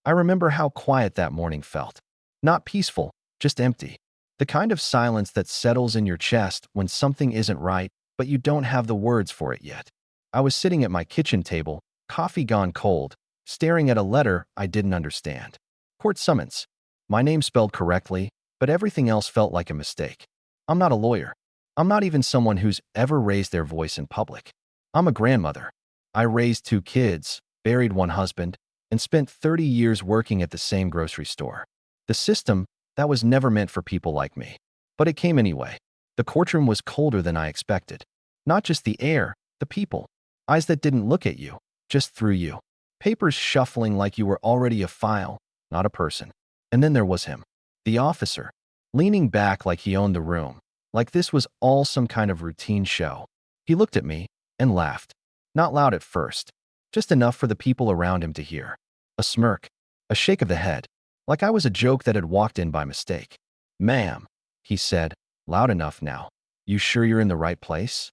I remember how quiet that morning felt. Not peaceful, just empty. The kind of silence that settles in your chest when something isn't right, but you don't have the words for it yet. I was sitting at my kitchen table, coffee gone cold, staring at a letter I didn't understand. Court summons. My name spelled correctly, but everything else felt like a mistake. I'm not a lawyer. I'm not even someone who's ever raised their voice in public. I'm a grandmother. I raised 2 kids, buried 1 husband, and spent 30 years working at the same grocery store. The system, that was never meant for people like me. But it came anyway. The courtroom was colder than I expected. Not just the air, the people. Eyes that didn't look at you, just through you. Papers shuffling like you were already a file, not a person. And then there was him. The officer. Leaning back like he owned the room. Like this was all some kind of routine show. He looked at me and laughed. Not loud at first. Just enough for the people around him to hear. A smirk. A shake of the head. Like I was a joke that had walked in by mistake. "Ma'am," he said, loud enough now. "You sure you're in the right place?"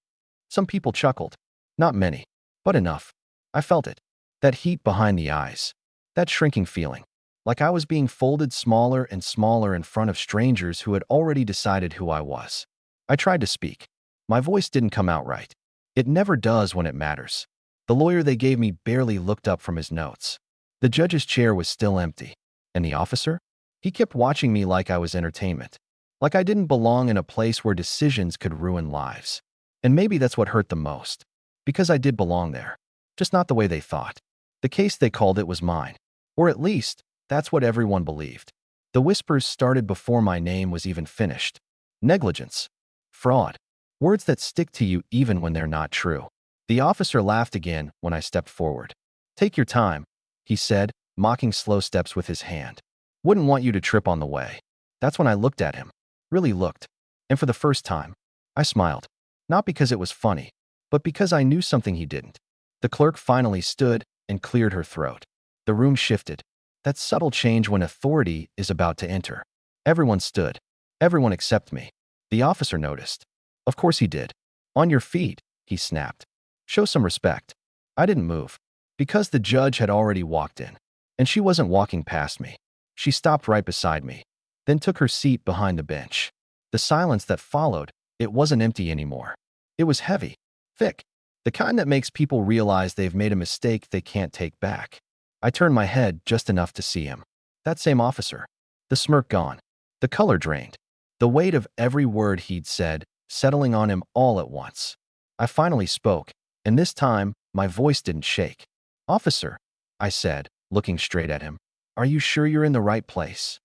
Some people chuckled. Not many, but enough. I felt it. That heat behind the eyes. That shrinking feeling. Like I was being folded smaller and smaller in front of strangers who had already decided who I was. I tried to speak. My voice didn't come out right. It never does when it matters. The lawyer they gave me barely looked up from his notes. The judge's chair was still empty. And the officer? He kept watching me like I was entertainment. Like I didn't belong in a place where decisions could ruin lives. And maybe that's what hurt the most. Because I did belong there. Just not the way they thought. The case they called it was mine. Or at least, that's what everyone believed. The whispers started before my name was even finished. Negligence. Fraud. Words that stick to you even when they're not true. The officer laughed again when I stepped forward. "Take your time," he said, mocking slow steps with his hand. "Wouldn't want you to trip on the way." That's when I looked at him. Really looked. And for the first time, I smiled. Not because it was funny, but because I knew something he didn't. The clerk finally stood and cleared her throat. The room shifted. That subtle change when authority is about to enter. Everyone stood. Everyone except me. The officer noticed. Of course he did. "On your feet," he snapped. "Show some respect." I didn't move. Because the judge had already walked in. And she wasn't walking past me. She stopped right beside me. Then took her seat behind the bench. The silence that followed, it wasn't empty anymore. It was heavy. Thick. The kind that makes people realize they've made a mistake they can't take back. I turned my head just enough to see him. That same officer. The smirk gone. The color drained. The weight of every word he'd said settling on him all at once. I finally spoke, and this time, my voice didn't shake. "Officer," I said, looking straight at him, "are you sure you're in the right place?"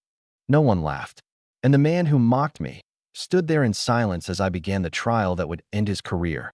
No one laughed. And the man who mocked me stood there in silence as I began the trial that would end his career.